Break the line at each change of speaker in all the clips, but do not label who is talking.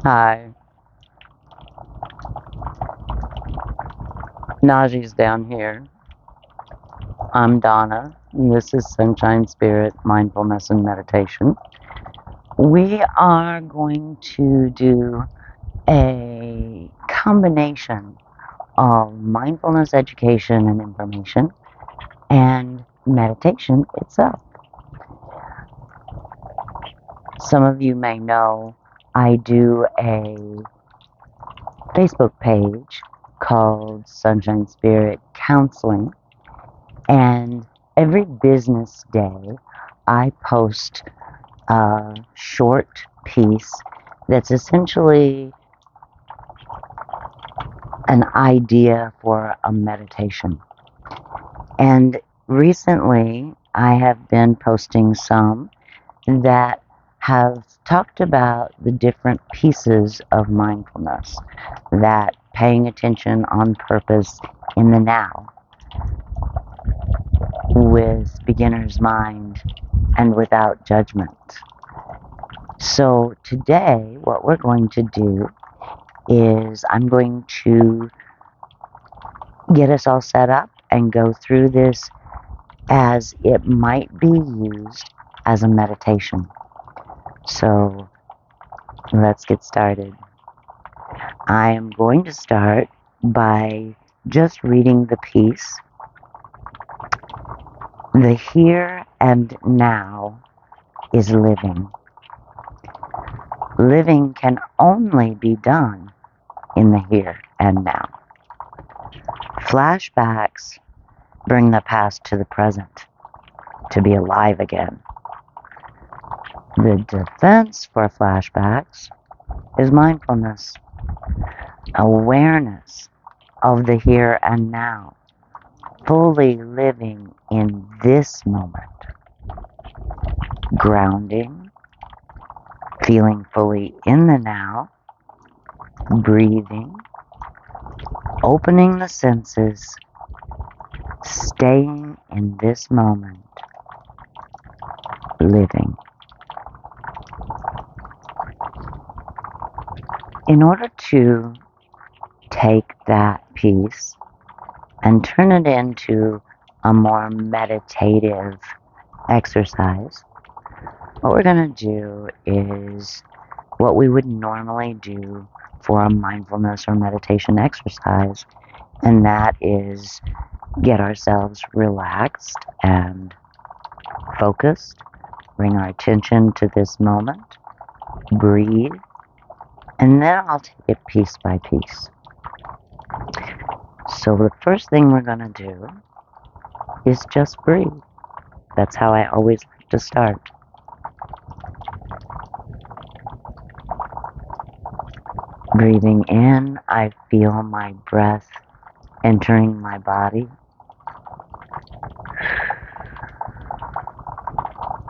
Hi, Najee's down here. I'm Donna. This is Sunshine Spirit Mindfulness and Meditation. We are going to do a combination of mindfulness education and information and meditation itself. Some of you may know I do a Facebook page called Sunshine Spirit Counseling. And every business day, I post a short piece that's essentially an idea for a meditation. And recently, I have been posting some that have talked about the different pieces of mindfulness, that paying attention on purpose in the now, with beginner's mind and without judgment. So today, what we're going to do is I'm going to get us all set up and go through this as it might be used as a meditation. So let's get started. I am going to start by just reading the piece. The here and now is living. Living can only be done in the here and now. Flashbacks bring the past to the present to be alive again. The defense for flashbacks is mindfulness, awareness of the here and now, fully living in this moment, grounding, feeling fully in the now, breathing, opening the senses, staying in this moment, living. In order to take that piece and turn it into a more meditative exercise, what we're going to do is what we would normally do for a mindfulness or meditation exercise, and that is get ourselves relaxed and focused, bring our attention to this moment, breathe, and then I'll take it piece by piece. So the first thing we're going to do is just breathe. That's how I always like to start. Breathing in, I feel my breath entering my body.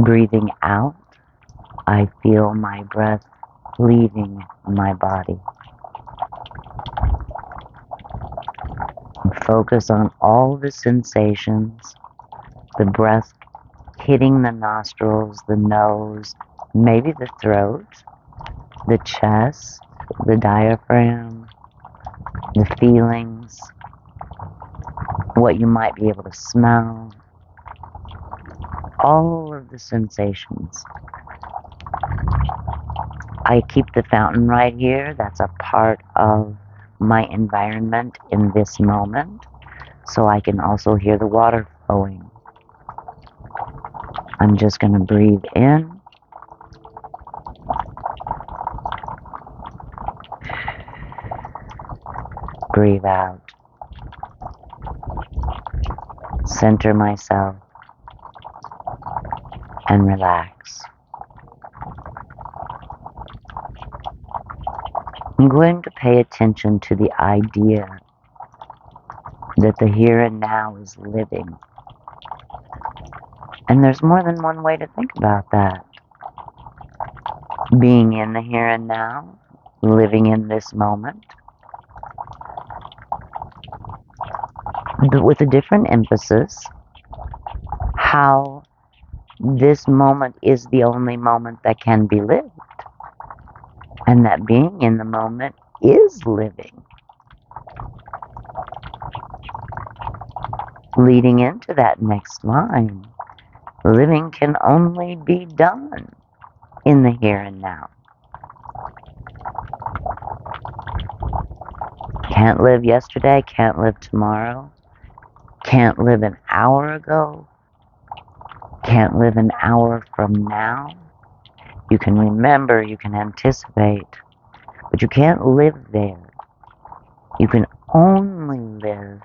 Breathing out, I feel my breath leaving my body. Focus on all the sensations, the breath hitting the nostrils, the nose, maybe the throat, the chest, the diaphragm, the feelings, what you might be able to smell, all of the sensations. I keep the fountain right here. That's a part of my environment in this moment, so I can also hear the water flowing. I'm just going to breathe in. Breathe out. Center myself and relax. I'm going to pay attention to the idea that the here and now is living. And there's more than one way to think about that. Being in the here and now, living in this moment, but with a different emphasis, how this moment is the only moment that can be lived. And that being in the moment is living. Leading into that next line, living can only be done in the here and now. Can't live yesterday, can't live tomorrow, can't live an hour ago, can't live an hour from now. You can remember, you can anticipate, but you can't live there. You can only live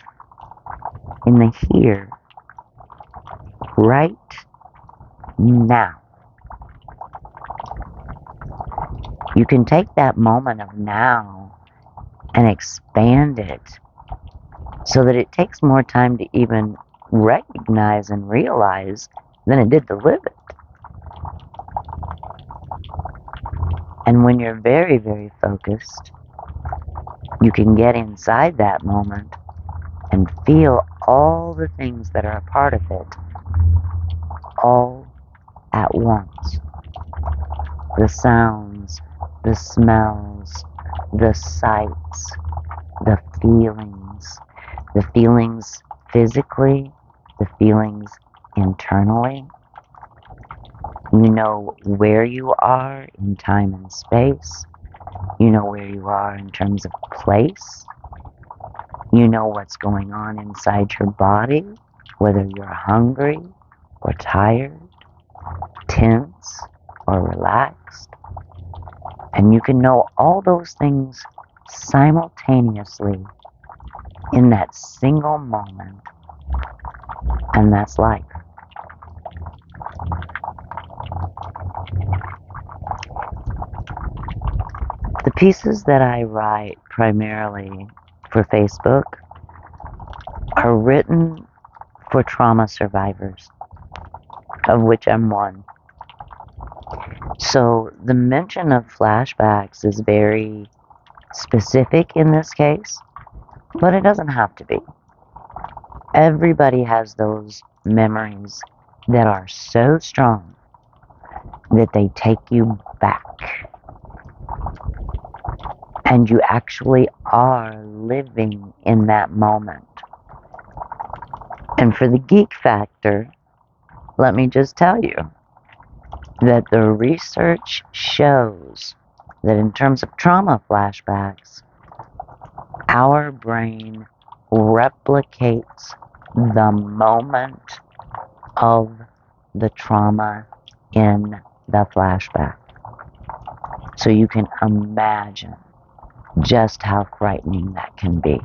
in the here, right now. You can take that moment of now and expand it so that it takes more time to even recognize and realize than it did to live it. And when you're very, very focused, you can get inside that moment and feel all the things that are a part of it all at once. The sounds, the smells, the sights, the feelings physically, the feelings internally. You know where you are in time and space. You know where you are in terms of place. You know what's going on inside your body, whether you're hungry or tired, tense or relaxed. And you can know all those things simultaneously in that single moment. And that's life. The pieces that I write primarily for Facebook are written for trauma survivors, of which I'm one. So the mention of flashbacks is very specific in this case, but it doesn't have to be. Everybody has those memories that are so strong that they take you back. And you actually are living in that moment. And for the geek factor, let me just tell you that the research shows that in terms of trauma flashbacks, our brain replicates the moment of the trauma in the flashback. So you can imagine just how frightening that can be.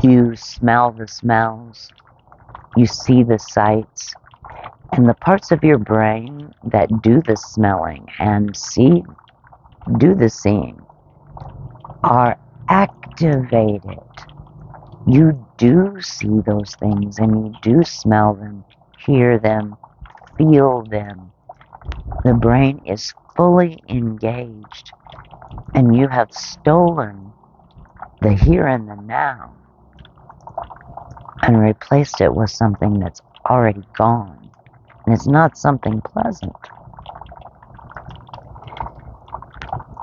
You smell the smells, you see the sights, and the parts of your brain that do the smelling and do the seeing are activated. You do see those things and you do smell them, hear them, feel them. The brain is fully engaged, and you have stolen the here and the now and replaced it with something that's already gone, and it's not something pleasant.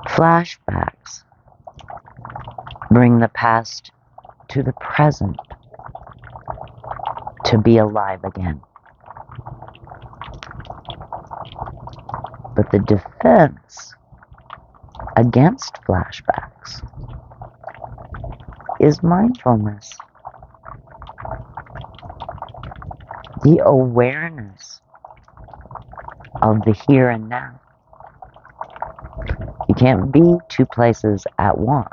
Flashbacks bring the past to the present to be alive again. But the defense against flashbacks is mindfulness. The awareness of the here and now. You can't be two places at once.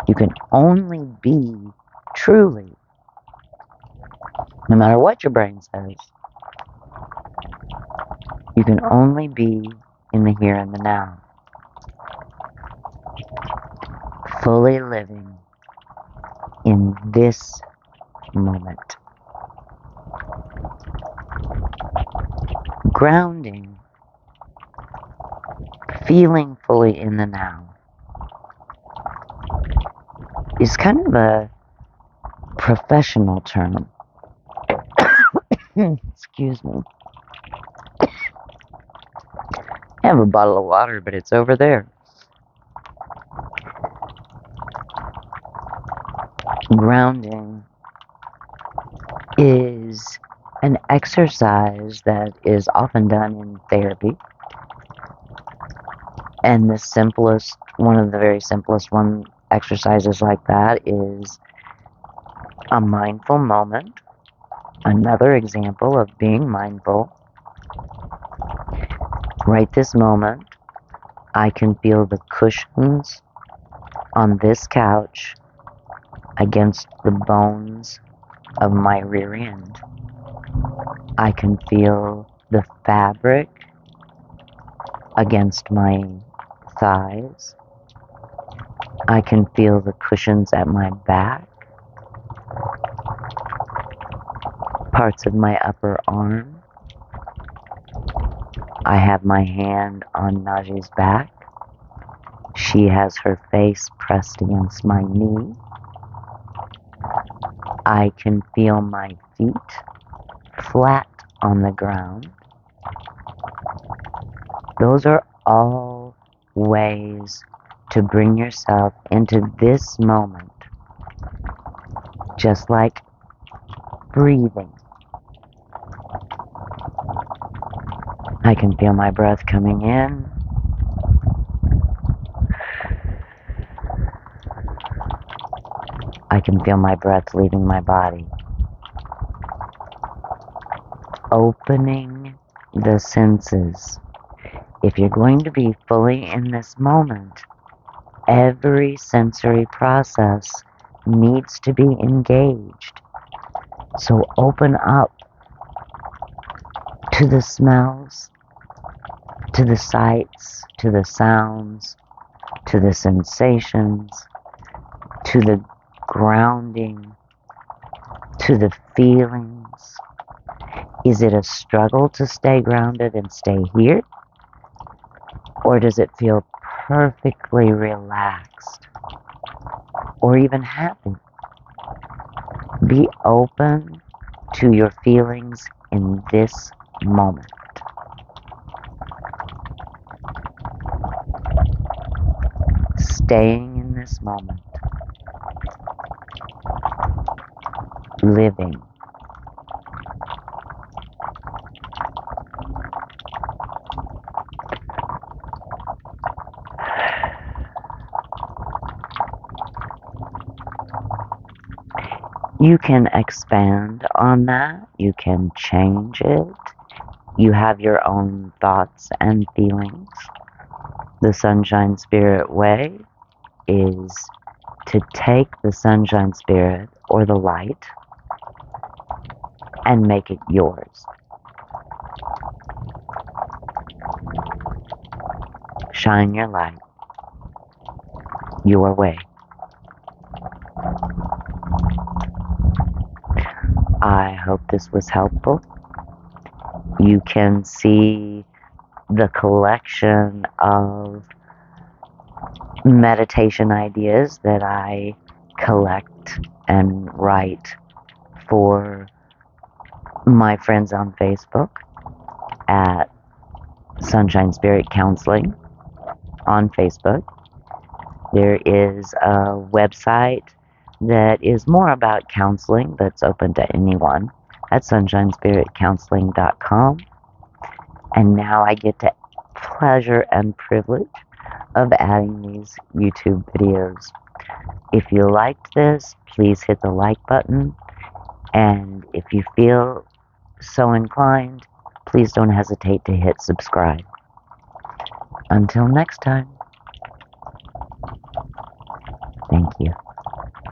You can only be truly, no matter what your brain says, you can only be in the here and the now. Fully living in this moment. Grounding, feeling fully in the now, is kind of a professional term. Excuse me. have a bottle of water, but it's over there. Grounding is an exercise that is often done in therapy. And one of the very simplest exercises like that is a mindful moment. Another example of being mindful. Right this moment, I can feel the cushions on this couch against the bones of my rear end. I can feel the fabric against my thighs. I can feel the cushions at my back, parts of my upper arm. I have my hand on Najee's back. She has her face pressed against my knee. I can feel my feet flat on the ground. Those are all ways to bring yourself into this moment, just like breathing. I can feel my breath coming in. I can feel my breath leaving my body. Opening the senses. If you're going to be fully in this moment, every sensory process needs to be engaged. So open up to the smells, to the sights, to the sounds, to the sensations, to the grounding, to the feelings. Is it a struggle to stay grounded and stay here? Or does it feel perfectly relaxed or even happy? Be open to your feelings in this moment. Staying in this moment. Living. You can expand on that. You can change it. You have your own thoughts and feelings. The Sunshine Spirit way is to take the Sunshine Spirit or the light and make it yours. Shine your light your way. I hope this was helpful. You can see the collection of meditation ideas that I collect and write for my friends on Facebook at Sunshine Spirit Counseling on Facebook. There is a website that is more about counseling that's open to anyone at sunshinespiritcounseling.com. And now I get the pleasure and privilege of adding these YouTube videos. If you liked this, please hit the like button. And if you feel so inclined, please don't hesitate to hit subscribe. Until next time, thank you.